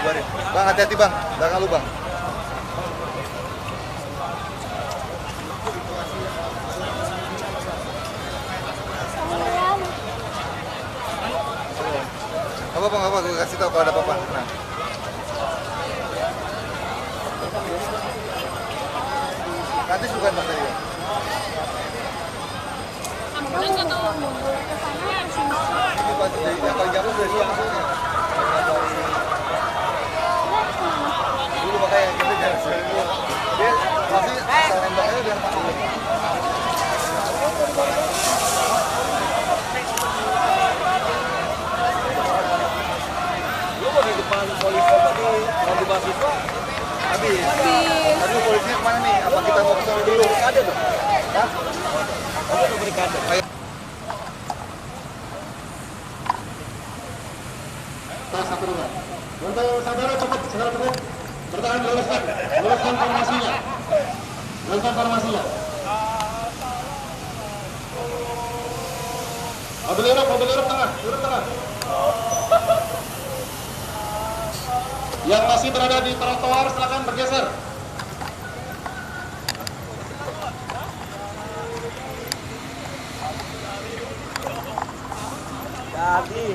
bubarin. Bang, hati-hati bang, belakang lu bang. Apa bang, apa? Gue kasih tahu kalau ada apa-apa. Nah. Nanti bukan bang tadi bang. Ini pasti dari yang paling jauh dari siang soalnya. Dulu makanya kita jangan sering dulu. Dia pasti nembaknya biar masuk. Lu mau di depan polisi apa di mahasiswa? Habis. Aduh, polisinya kemana nih? Apa kita mau ke sana dulu? Ada dong. Hah? Ada dong berikade. Ayo. Satu dua. Untuk saudara cepat, saudara cepat. Bertahan, luruskan formasinya. Luruskan formasinya. Mobil Europe tengah, Europe tengah. Yang masih berada di trotoar silakan bergeser. Jadi